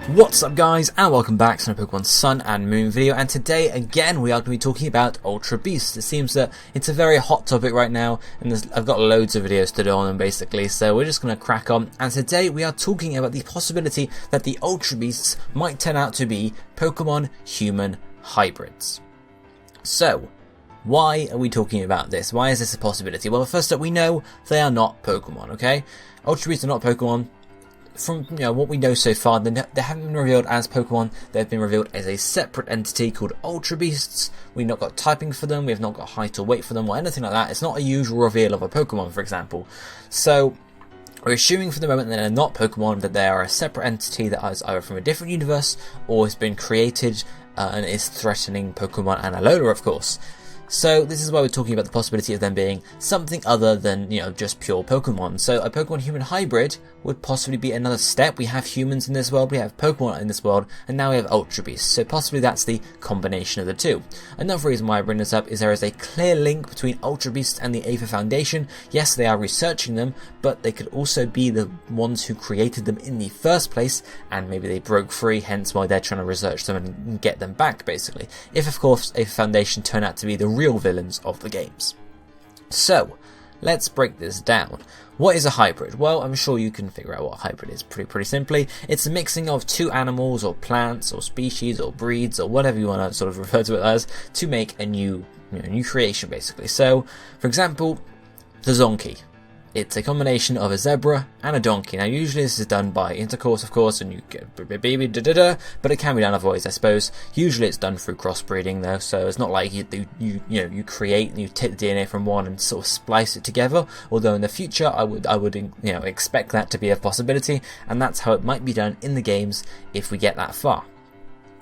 What's up guys, and welcome back to another Pokemon Sun and Moon video, and today again we are going to be talking about Ultra Beasts. It seems that it's a very hot topic right now, and I've got loads of videos to do on them basically, so we're just going to crack on. And today we are talking about the possibility that the Ultra Beasts might turn out to be Pokemon human hybrids. So, why are we talking about this? Why is this a possibility? Well, first up, we know they are not Pokemon, okay? Ultra Beasts are not Pokemon. From what we know so far, they haven't been revealed as Pokemon. They've been revealed as a separate entity called Ultra Beasts. We've not got typing for them. We've not got height or weight for them or anything like that. It's not a usual reveal of a Pokemon, for example. So we're assuming for the moment that they're not Pokemon, that they are a separate entity that is either from a different universe or has been created and is threatening Pokemon and Alola, of course. So this is why we're talking about the possibility of them being something other than, just pure Pokemon. So a Pokemon-human hybrid would possibly be another step. We have humans in this world, we have Pokemon in this world, and now we have Ultra Beasts. So possibly that's the combination of the two. Another reason why I bring this up is there is a clear link between Ultra Beasts and the Aether Foundation. Yes, they are researching them, but they could also be the ones who created them in the first place, and maybe they broke free, hence why they're trying to research them and get them back, basically. If, of course, Aether Foundation turn out to be the real villains of the games. So, let's break this down. What is a hybrid? Well, I'm sure you can figure out what a hybrid is pretty simply. It's a mixing of two animals or plants or species or breeds or whatever you want to sort of refer to it as to make a new creation, basically. So, for example, the Zonkey. It's a combination of a zebra and a donkey. Now, usually this is done by intercourse, of course, and you get a baby, but it can be done other ways, I suppose. Usually it's done through crossbreeding, though, so it's not like you create and you take the DNA from one and sort of splice it together. Although in the future, I would expect that to be a possibility, and that's how it might be done in the games if we get that far.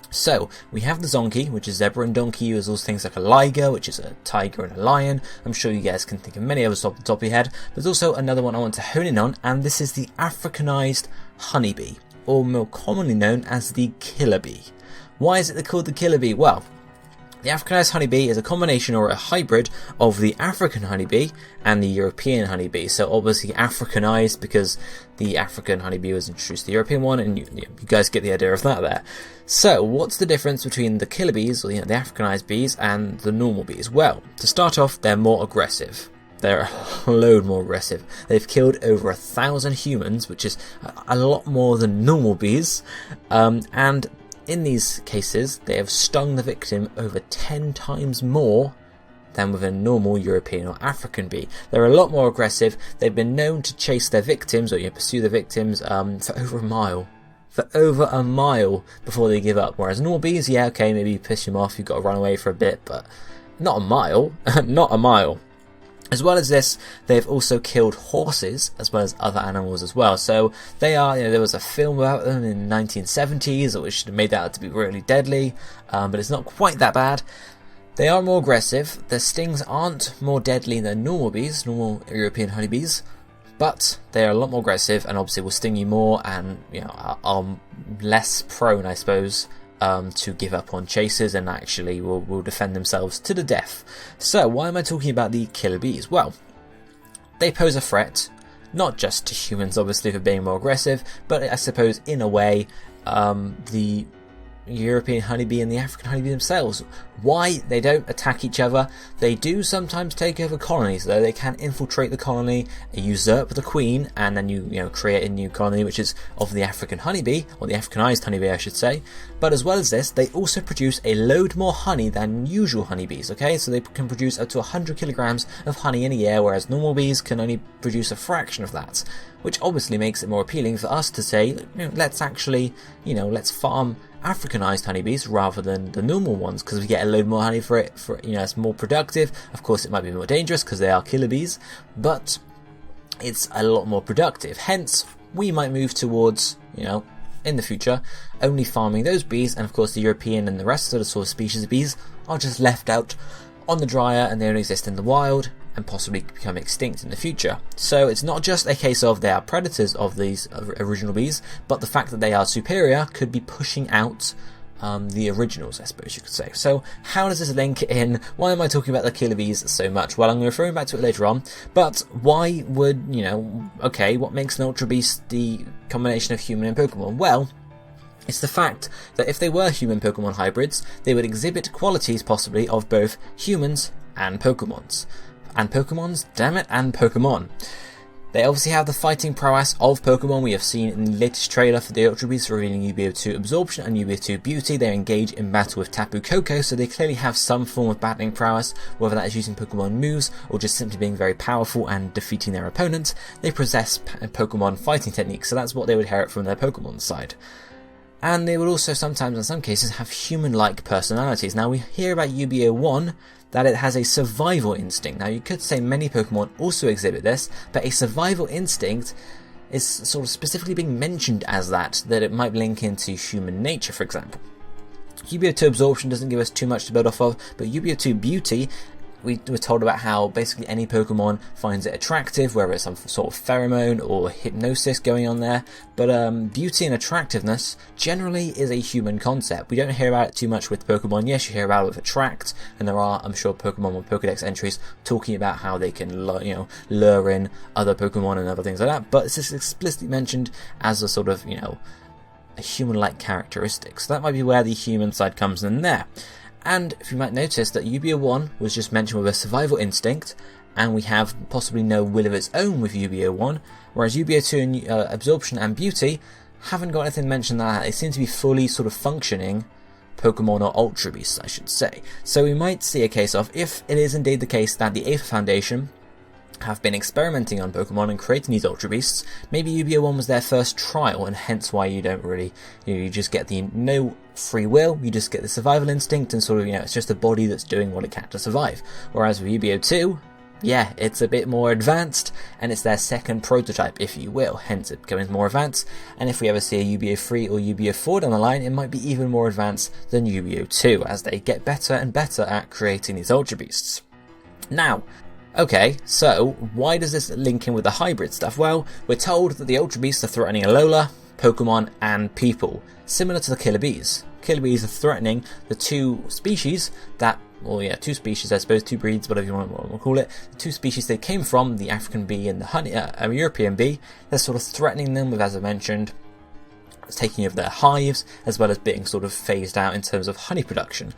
So, we have the Zonkey, which is zebra and donkey, as well as things like a liger, which is a tiger and a lion. I'm sure you guys can think of many others off the top of your head. There's also another one I want to hone in on, and this is the Africanized Honeybee, or more commonly known as the killer bee. Why is it called the killer bee? Well, the Africanized honeybee is a combination or a hybrid of the African honeybee and the European honeybee. So obviously Africanized because the African honeybee was introduced to the European one, and you guys get the idea of that there. So what's the difference between the killer bees, or the Africanized bees, and the normal bees? Well, to start off, they're more aggressive. They're a load more aggressive. They've killed over 1,000 humans, which is a lot more than normal bees, and in these cases, they have stung the victim over 10 times more than with a normal European or African bee. They're a lot more aggressive. They've been known to chase their victims, or pursue their victims, for over a mile. For over a mile before they give up. Whereas normal bees, yeah, okay, maybe you piss them off, you've got to run away for a bit, but not a mile. Not a mile. As well as this, they've also killed horses as well as other animals as well. So they are, there was a film about them in the 1970s, which made that out to be really deadly, but it's not quite that bad. They are more aggressive. Their stings aren't more deadly than normal bees, normal European honeybees, but they are a lot more aggressive and obviously will sting you more and are less prone, I suppose, to give up on chases, and actually will defend themselves to the death. So why am I talking about the killer bees? Well, they pose a threat, not just to humans obviously for being more aggressive, but I suppose in a way the European honeybee and the African honeybee themselves. Why they don't attack each other? They do sometimes take over colonies, though. They can infiltrate the colony, usurp the queen, and then you create a new colony, which is of the African honeybee, or the Africanized honeybee, I should say. But as well as this, they also produce a load more honey than usual honeybees. Okay, so they can produce up to 100 kilograms of honey in a year, whereas normal bees can only produce a fraction of that. Which obviously makes it more appealing for us to say, let's actually, let's farm Africanized honeybees rather than the normal ones, because we get a load more honey for it. It's more productive. Of course, it might be more dangerous because they are killer bees, but it's a lot more productive. Hence, we might move towards, in the future, only farming those bees, and of course, the European and the rest of the sort of species of bees are just left out on the dryer, and they only exist in the wild and possibly become extinct in the future. So it's not just a case of they are predators of these original bees, but the fact that they are superior could be pushing out the originals, I suppose you could say. So how does this link in? Why am I talking about the killer bees so much? Well, I'm going to refer back to it later on, but why would, okay, what makes an Ultra Beast the combination of human and Pokemon? Well, It's the fact that if they were human Pokemon hybrids, they would exhibit qualities possibly of both humans and Pokemons. And Pokemons? Damn it, and Pokemon. They obviously have the fighting prowess of Pokemon. We have seen in the latest trailer for the Ultra Beasts revealing UBO2 Absorption and UBO2 Beauty. They engage in battle with Tapu Koko, so they clearly have some form of battling prowess, whether that is using Pokemon moves or just simply being very powerful and defeating their opponents. They possess Pokemon fighting techniques, so that's what they would inherit from their Pokemon side. And they would also sometimes, in some cases, have human-like personalities. Now, we hear about UBO1 that it has a survival instinct. Now, you could say many Pokemon also exhibit this, but a survival instinct is sort of specifically being mentioned as that it might link into human nature, for example. UBO2 Absorption doesn't give us too much to build off of, but UBO2 Beauty, we were told about how basically any Pokemon finds it attractive, whether it's some sort of pheromone or hypnosis going on there. But beauty and attractiveness generally is a human concept. We don't hear about it too much with Pokemon. Yes, you hear about it with Attract, and there are, I'm sure, Pokemon with Pokedex entries talking about how they can, lure in other Pokemon and other things like that. But it's just explicitly mentioned as a sort of, a human-like characteristic. So that might be where the human side comes in there. And if you might notice that UBO1 was just mentioned with a survival instinct, and we have possibly no will of its own with UBO1, whereas UBO2 and Absorption and Beauty haven't got anything mentioned that they seem to be fully sort of functioning Pokemon or Ultra Beasts, I should say. So we might see a case of, if it is indeed the case that the Aether Foundation have been experimenting on Pokemon and creating these Ultra Beasts, maybe UBO1 was their first trial, and hence why you don't really, you just get the no free will, you just get the survival instinct, and sort of, it's just a body that's doing what it can to survive. Whereas with UBO2, yeah, it's a bit more advanced, and it's their second prototype, if you will, hence it becomes more advanced, and if we ever see a UBO3 or UBO4 down the line, it might be even more advanced than UBO2, as they get better and better at creating these Ultra Beasts. Now, okay, so why does this link in with the hybrid stuff? Well, we're told that the Ultra Beasts are threatening Alola, Pokemon, and people, similar to the Killer Bees. Killer Bees are threatening the two species that, two species, I suppose, two breeds, whatever you want to call it. The two species they came from, the African bee and the European bee, they're sort of threatening them with, as I mentioned, taking over their hives, as well as being sort of phased out in terms of honey production.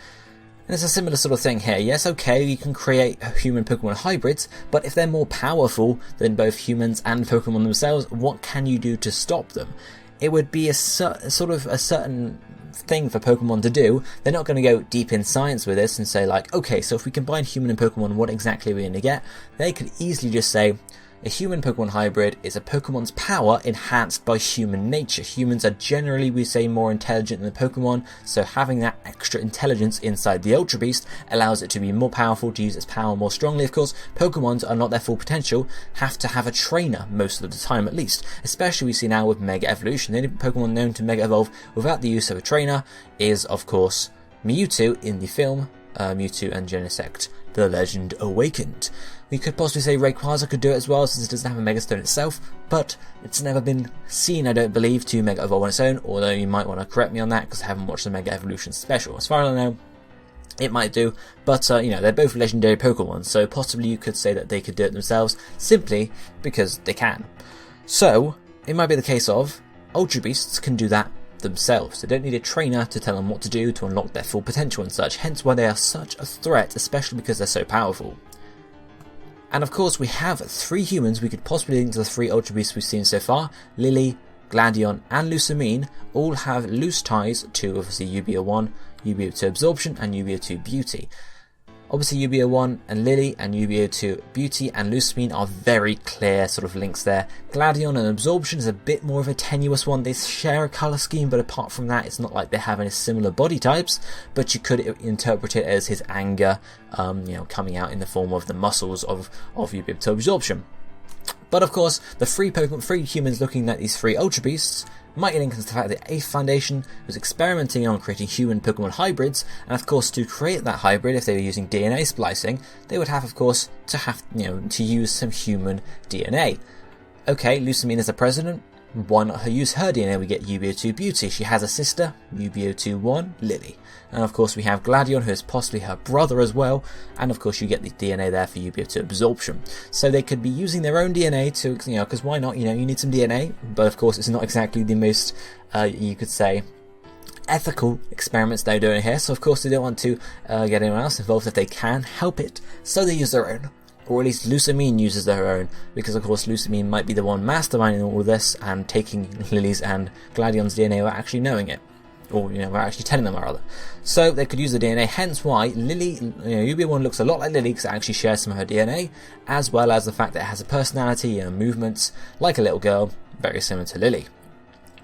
And it's a similar sort of thing here. Yes, okay, you can create human Pokemon hybrids, but if they're more powerful than both humans and Pokemon themselves, what can you do to stop them? It would be a certain thing for Pokemon to do. They're not going to go deep in science with this and say like, okay, so if we combine human and Pokemon, what exactly are we going to get? They could easily just say, a human Pokemon hybrid is a Pokemon's power enhanced by human nature. Humans are generally, we say, more intelligent than the Pokemon, so having that extra intelligence inside the Ultra Beast allows it to be more powerful, to use its power more strongly. Of course, Pokemons are not their full potential, have to have a trainer most of the time at least, especially we see now with Mega Evolution. The only Pokemon known to Mega Evolve without the use of a trainer is, of course, Mewtwo in the film, Mewtwo and Genesect, The Legend Awakened. We could possibly say Rayquaza could do it as well, since it doesn't have a Mega Stone itself, but it's never been seen, I don't believe, to Mega Evolve on its own, although you might want to correct me on that, because I haven't watched the Mega Evolution special. As far as I know, it might do, but they're both legendary Pokemon, so possibly you could say that they could do it themselves, simply because they can. So, it might be the case of, Ultra Beasts can do that themselves. They don't need a trainer to tell them what to do to unlock their full potential and such, hence why they are such a threat, especially because they're so powerful. And of course we have 3 humans we could possibly link to the 3 Ultra Beasts we've seen so far. Lily, Gladion and Lusamine all have loose ties to obviously UBO1, UBO2 Absorption and UBO2 Beauty. Obviously UBO1 and Lily and UBO2 Beauty and Lusamine are very clear sort of links there. Gladion and Absorption is a bit more of a tenuous one. They share a colour scheme, but apart from that it's not like they have any similar body types, but you could interpret it as his anger coming out in the form of the muscles of UBO2 Absorption. But of course, the 3 humans looking at these 3 Ultra Beasts might link to the fact that the Aether Foundation was experimenting on creating human Pokemon hybrids, and of course to create that hybrid, if they were using DNA splicing, they would have, of course, to use some human DNA. Okay, Lusamine is the president. Why not use her DNA? We get UBO2 Beauty. She has a sister, UBO2-1, Lily. And of course we have Gladion, who is possibly her brother as well. And of course you get the DNA there for UBO2 Absorption. So they could be using their own DNA to, because why not? You need some DNA. But of course it's not exactly the most, you could say, ethical experiments they're doing here, so of course they don't want to get anyone else involved if they can help it, so they use their own. Or at least Lucamine uses their own, because of course Lucamine might be the one masterminding all of this and taking Lily's and Gladion's DNA without actually knowing it. Or, without actually telling them rather. So they could use the DNA, hence why Lily, UB1 looks a lot like Lily because it actually shares some of her DNA, as well as the fact that it has a personality and movements like a little girl, very similar to Lily.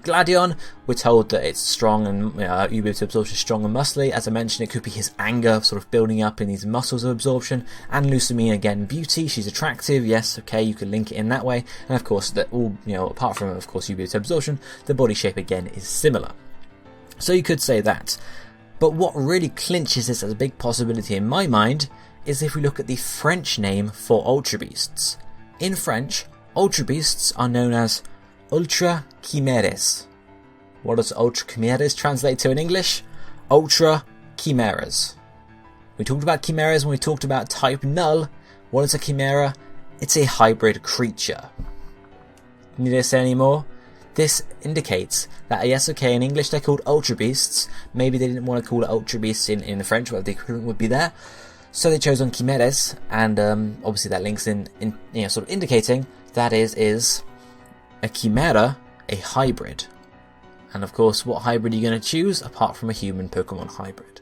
Gladion, we're told that it's strong and UB2 absorption is strong and muscly. As I mentioned, it could be his anger sort of building up in these muscles of absorption. And Lucamine, again, beauty, she's attractive, yes, okay, you could link it in that way. And of course, that all, apart from, of course, UB2 absorption, the body shape again is similar. So you could say that. But what really clinches this as a big possibility in my mind is if we look at the French name for Ultra Beasts. In French, Ultra Beasts are known as Ultra Chimeras. What does Ultra Chimeras translate to in English? Ultra Chimeras. We talked about chimeras when we talked about type null. What is a chimera? It's a hybrid creature. Need I say any more? This indicates that, yes, okay, in English they're called Ultra Beasts. Maybe they didn't want to call it Ultra Beasts in the French, but the equivalent would be there. So they chose on chimeras, and obviously that links in sort of indicating that is a chimera, a hybrid. And of course, what hybrid are you going to choose apart from a human Pokemon hybrid?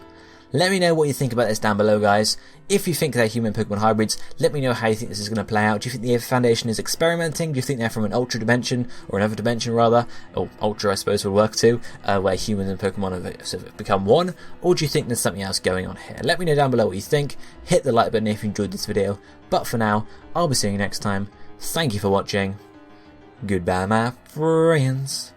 Let me know what you think about this down below, guys. If you think they're human Pokemon hybrids, let me know how you think this is going to play out. Do you think the Foundation is experimenting? Do you think they're from an Ultra dimension, or another dimension rather, or Ultra I suppose would work too, where humans and Pokemon have sort of become one? Or do you think there's something else going on here? Let me know down below what you think. Hit the like button if you enjoyed this video. But for now, I'll be seeing you next time. Thank you for watching. Goodbye, my friends.